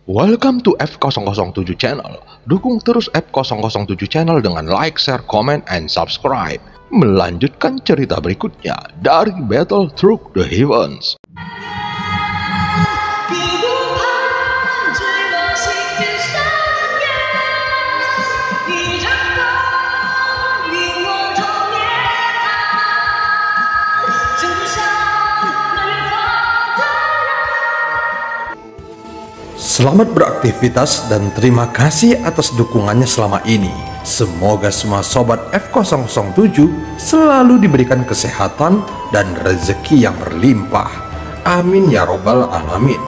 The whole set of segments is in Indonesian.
Welcome to F007 Channel. Dukung terus F007 Channel dengan like, share, comment, and subscribe. Melanjutkan cerita berikutnya dari Battle Through the Heavens. Selamat beraktivitas dan terima kasih atas dukungannya selama ini. Semoga semua sobat F007 selalu diberikan kesehatan dan rezeki yang berlimpah. Amin ya robbal alamin.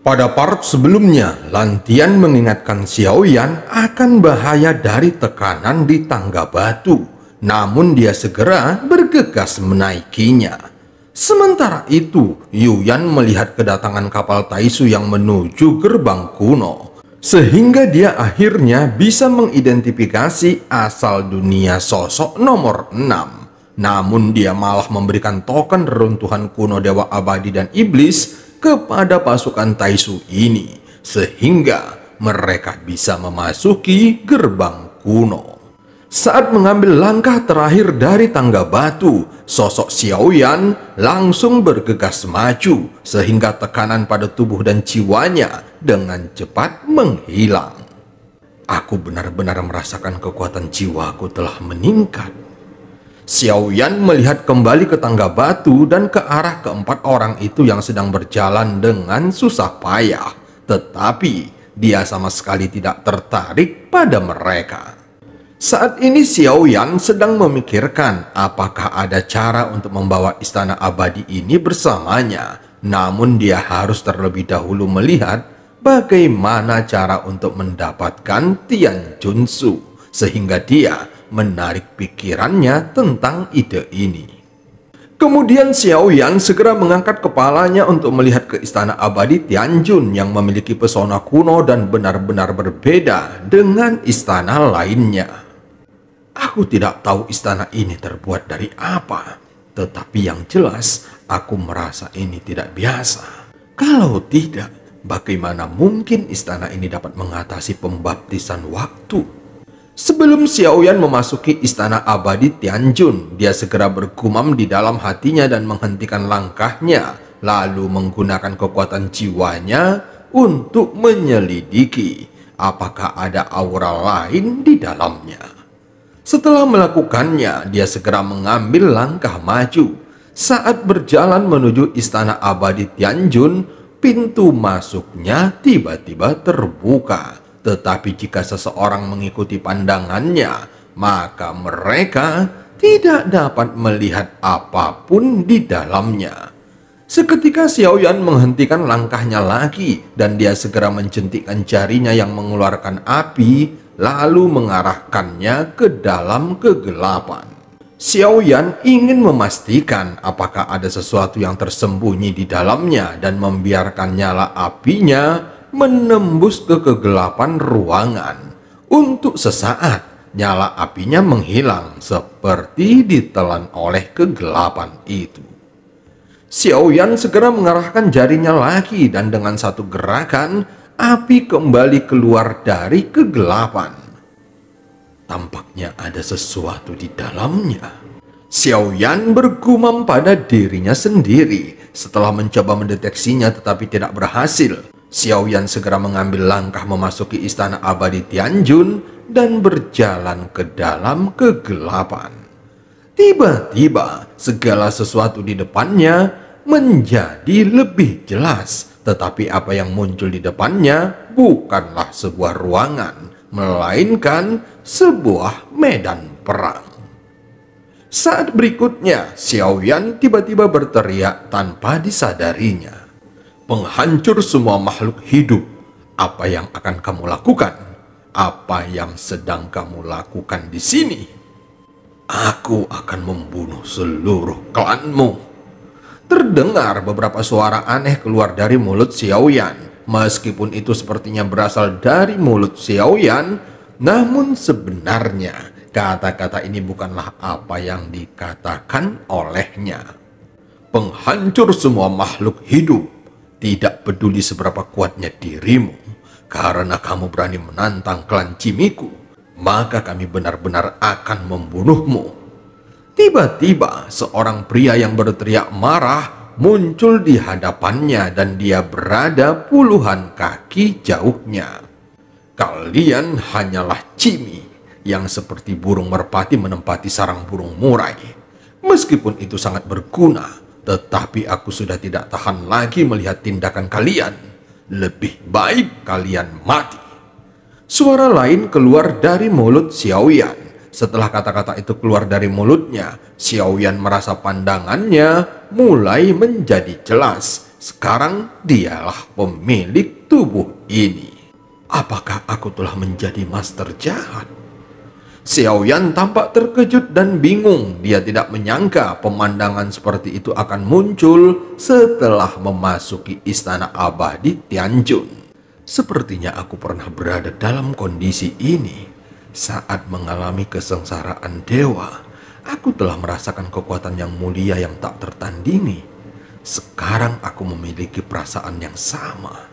Pada part sebelumnya, Lantian mengingatkan Xiaoyan akan bahaya dari tekanan di tangga batu. Namun dia segera bergegas menaikinya. Sementara itu, Yuyan melihat kedatangan kapal Taisu yang menuju gerbang kuno, sehingga dia akhirnya bisa mengidentifikasi asal dunia sosok nomor 6. Namun dia malah memberikan token reruntuhan kuno Dewa Abadi dan Iblis kepada pasukan Taisu ini, sehingga mereka bisa memasuki gerbang kuno. Saat mengambil langkah terakhir dari tangga batu, sosok Xiaoyan langsung bergegas maju sehingga tekanan pada tubuh dan jiwanya dengan cepat menghilang. Aku benar-benar merasakan kekuatan jiwaku telah meningkat. Xiaoyan melihat kembali ke tangga batu dan ke arah keempat orang itu yang sedang berjalan dengan susah payah, tetapi dia sama sekali tidak tertarik pada mereka. Saat ini Xiaoyan sedang memikirkan apakah ada cara untuk membawa istana abadi ini bersamanya. Namun dia harus terlebih dahulu melihat bagaimana cara untuk mendapatkan Tian Junsu, sehingga dia menarik pikirannya tentang ide ini. Kemudian Xiaoyan segera mengangkat kepalanya untuk melihat ke istana abadi Tianjun yang memiliki pesona kuno dan benar-benar berbeda dengan istana lainnya. Aku tidak tahu istana ini terbuat dari apa, tetapi yang jelas aku merasa ini tidak biasa. Kalau tidak, bagaimana mungkin istana ini dapat mengatasi pembaptisan waktu? Sebelum Xiaoyan memasuki istana abadi Tianjun, dia segera bergumam di dalam hatinya dan menghentikan langkahnya, lalu menggunakan kekuatan jiwanya untuk menyelidiki apakah ada aura lain di dalamnya. Setelah melakukannya, dia segera mengambil langkah maju. Saat berjalan menuju istana abadi Tianjun, pintu masuknya tiba-tiba terbuka. Tetapi jika seseorang mengikuti pandangannya, maka mereka tidak dapat melihat apapun di dalamnya. Seketika Xiaoyan menghentikan langkahnya lagi dan dia segera menjentikkan jarinya yang mengeluarkan api, lalu mengarahkannya ke dalam kegelapan. Xiaoyan ingin memastikan apakah ada sesuatu yang tersembunyi di dalamnya dan membiarkan nyala apinya menembus ke kegelapan ruangan. Untuk sesaat, nyala apinya menghilang seperti ditelan oleh kegelapan itu. Xiaoyan segera mengarahkan jarinya lagi dan dengan satu gerakan, api kembali keluar dari kegelapan. Tampaknya ada sesuatu di dalamnya. Xiaoyan bergumam pada dirinya sendiri. Setelah mencoba mendeteksinya tetapi tidak berhasil, Xiaoyan segera mengambil langkah memasuki istana abadi Tianjun dan berjalan ke dalam kegelapan. Tiba-tiba segala sesuatu di depannya menjadi lebih jelas. Tetapi apa yang muncul di depannya bukanlah sebuah ruangan, melainkan sebuah medan perang. Saat berikutnya, Xiaoyan tiba-tiba berteriak tanpa disadarinya. "Penghancur semua makhluk hidup, apa yang akan kamu lakukan? Apa yang sedang kamu lakukan di sini? Aku akan membunuh seluruh klanmu." Terdengar beberapa suara aneh keluar dari mulut Xiaoyan. Meskipun itu sepertinya berasal dari mulut Xiaoyan, namun sebenarnya kata-kata ini bukanlah apa yang dikatakan olehnya. "Penghancur semua makhluk hidup, Tidak peduli seberapa kuatnya dirimu, karena kamu berani menantang klan Cimiku, maka kami benar-benar akan membunuhmu. Tiba-tiba seorang pria yang berteriak marah muncul di hadapannya dan dia berada puluhan kaki jauhnya. Kalian hanyalah Cimi yang seperti burung merpati menempati sarang burung murai. Meskipun itu sangat berguna, tetapi aku sudah tidak tahan lagi melihat tindakan kalian. Lebih baik kalian mati. Suara lain keluar dari mulut Xiaoyan. Setelah kata-kata itu keluar dari mulutnya, Xiaoyan merasa pandangannya mulai menjadi jelas. Sekarang dialah pemilik tubuh ini. Apakah aku telah menjadi master jahat? Xiaoyan tampak terkejut dan bingung. Dia tidak menyangka pemandangan seperti itu akan muncul setelah memasuki istana abadi Tianjun. Sepertinya aku pernah berada dalam kondisi ini. Saat mengalami kesengsaraan dewa, aku telah merasakan kekuatan yang mulia yang tak tertandingi. Sekarang aku memiliki perasaan yang sama.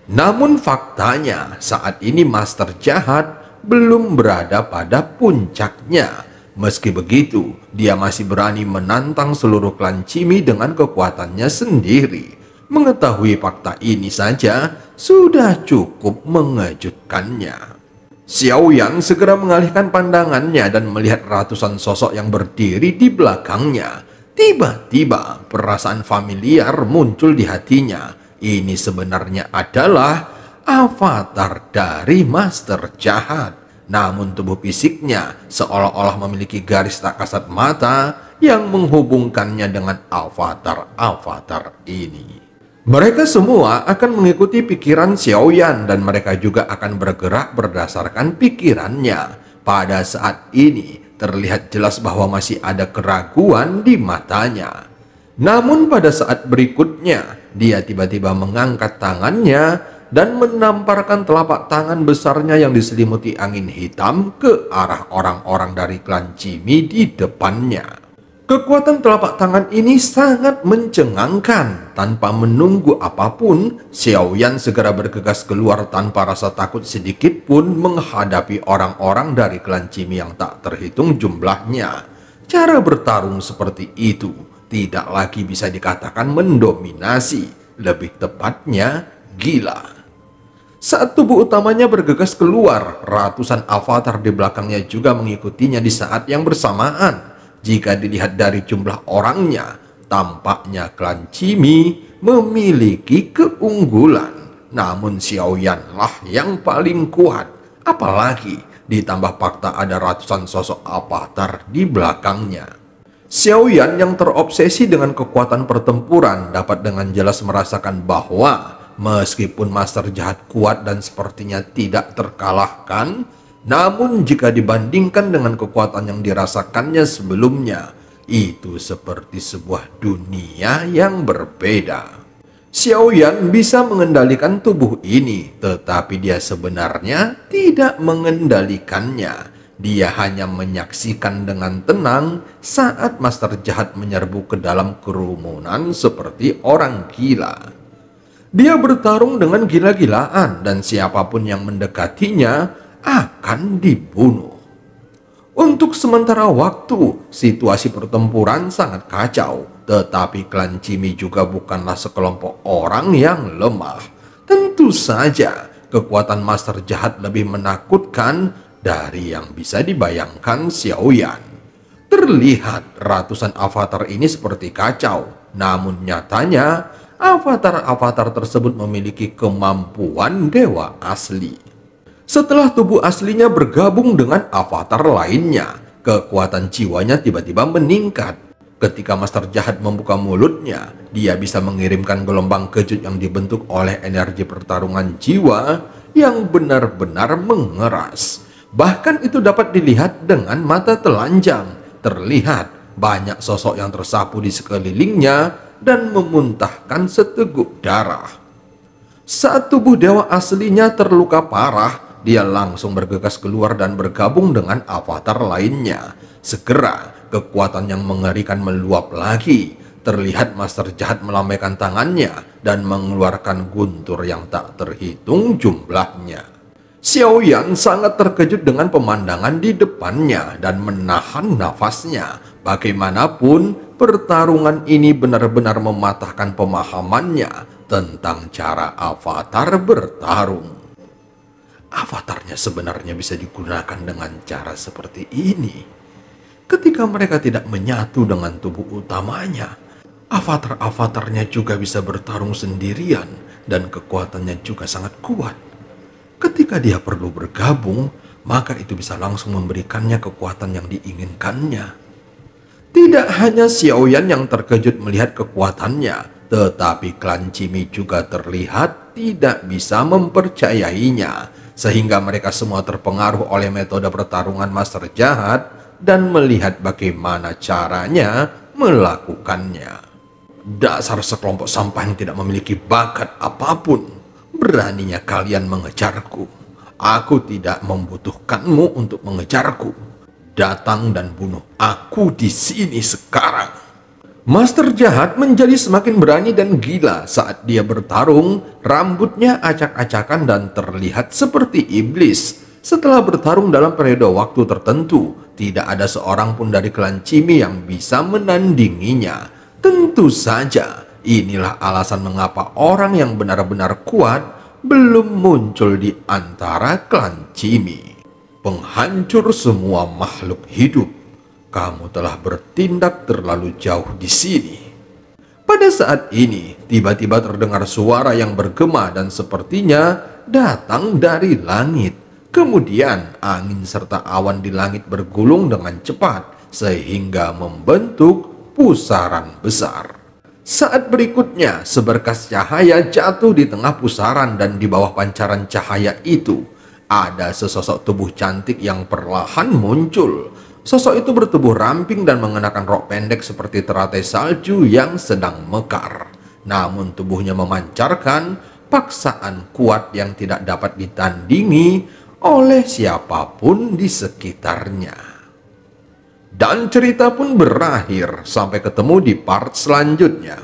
Namun faktanya saat ini master jahat belum berada pada puncaknya. Meski begitu, dia masih berani menantang seluruh klan Cimi dengan kekuatannya sendiri. Mengetahui fakta ini saja sudah cukup mengejutkannya. Xiaoyan segera mengalihkan pandangannya dan melihat ratusan sosok yang berdiri di belakangnya. Tiba-tiba perasaan familiar muncul di hatinya. Ini sebenarnya adalah avatar dari master jahat. Namun tubuh fisiknya seolah-olah memiliki garis tak kasat mata yang menghubungkannya dengan avatar-avatar ini. Mereka semua akan mengikuti pikiran Xiaoyan dan mereka juga akan bergerak berdasarkan pikirannya. Pada saat ini terlihat jelas bahwa masih ada keraguan di matanya. Namun pada saat berikutnya dia tiba-tiba mengangkat tangannya dan menamparkan telapak tangan besarnya yang diselimuti angin hitam ke arah orang-orang dari klan Cimi di depannya. Kekuatan telapak tangan ini sangat mencengangkan. Tanpa menunggu apapun, Xiaoyan segera bergegas keluar tanpa rasa takut sedikit pun menghadapi orang-orang dari klan Cimi yang tak terhitung jumlahnya. Cara bertarung seperti itu tidak lagi bisa dikatakan mendominasi, lebih tepatnya gila. Saat tubuh utamanya bergegas keluar, ratusan avatar di belakangnya juga mengikutinya di saat yang bersamaan. Jika dilihat dari jumlah orangnya, tampaknya klan Cimi memiliki keunggulan. Namun Xiaoyanlah yang paling kuat. Apalagi ditambah fakta ada ratusan sosok avatar di belakangnya. Xiaoyan yang terobsesi dengan kekuatan pertempuran dapat dengan jelas merasakan bahwa meskipun master jahat kuat dan sepertinya tidak terkalahkan, namun jika dibandingkan dengan kekuatan yang dirasakannya sebelumnya, itu seperti sebuah dunia yang berbeda. Xiaoyan bisa mengendalikan tubuh ini, tetapi dia sebenarnya tidak mengendalikannya. Dia hanya menyaksikan dengan tenang saat master jahat menyerbu ke dalam kerumunan seperti orang gila. Dia bertarung dengan gila-gilaan dan siapapun yang mendekatinya akan dibunuh. Untuk sementara waktu, situasi pertempuran sangat kacau. Tetapi klan Cimi juga bukanlah sekelompok orang yang lemah. Tentu saja, kekuatan master jahat lebih menakutkan dari yang bisa dibayangkan Xiaoyan. Terlihat ratusan avatar ini seperti kacau. Namun nyatanya, avatar-avatar tersebut memiliki kemampuan dewa asli. Setelah tubuh aslinya bergabung dengan avatar lainnya, kekuatan jiwanya tiba-tiba meningkat. Ketika master jahat membuka mulutnya, dia bisa mengirimkan gelombang kejut yang dibentuk oleh energi pertarungan jiwa yang benar-benar mengeras. Bahkan itu dapat dilihat dengan mata telanjang. Terlihat banyak sosok yang tersapu di sekelilingnya dan memuntahkan seteguk darah. Saat tubuh dewa aslinya terluka parah, dia langsung bergegas keluar dan bergabung dengan avatar lainnya. Segera, kekuatan yang mengerikan meluap lagi. terlihat Master Jahat melambaikan tangannya dan mengeluarkan guntur yang tak terhitung jumlahnya. Xiaoyan sangat terkejut dengan pemandangan di depannya dan menahan nafasnya. Bagaimanapun, pertarungan ini benar-benar mematahkan pemahamannya tentang cara avatar bertarung. Avatarnya sebenarnya bisa digunakan dengan cara seperti ini. Ketika mereka tidak menyatu dengan tubuh utamanya, avatar-avatarnya juga bisa bertarung sendirian dan kekuatannya juga sangat kuat. Ketika dia perlu bergabung, maka itu bisa langsung memberikannya kekuatan yang diinginkannya. Tidak hanya Xiaoyan yang terkejut melihat kekuatannya, tetapi klan Cimi juga terlihat tidak bisa mempercayainya, sehingga mereka semua terpengaruh oleh metode pertarungan Master Jahat dan melihat bagaimana caranya melakukannya. Dasar sekelompok sampah yang tidak memiliki bakat apapun, beraninya kalian mengejarku. Aku tidak membutuhkanmu untuk mengejarku. Datang dan bunuh aku di sini sekarang. Master Jahat menjadi semakin berani dan gila saat dia bertarung. Rambutnya acak-acakan dan terlihat seperti iblis. Setelah bertarung dalam periode waktu tertentu, tidak ada seorang pun dari klan Cimi yang bisa menandinginya. Tentu saja, inilah alasan mengapa orang yang benar-benar kuat belum muncul di antara klan Cimi. Penghancur semua makhluk hidup, kamu telah bertindak terlalu jauh di sini. Pada saat ini, tiba-tiba terdengar suara yang bergema dan sepertinya datang dari langit. Kemudian, angin serta awan di langit bergulung dengan cepat sehingga membentuk pusaran besar. Saat berikutnya, seberkas cahaya jatuh di tengah pusaran dan di bawah pancaran cahaya itu, ada sesosok tubuh cantik yang perlahan muncul. Sosok itu bertubuh ramping dan mengenakan rok pendek seperti teratai salju yang sedang mekar. Namun tubuhnya memancarkan paksaan kuat yang tidak dapat ditandingi oleh siapapun di sekitarnya. Dan cerita pun berakhir sampai ketemu di part selanjutnya.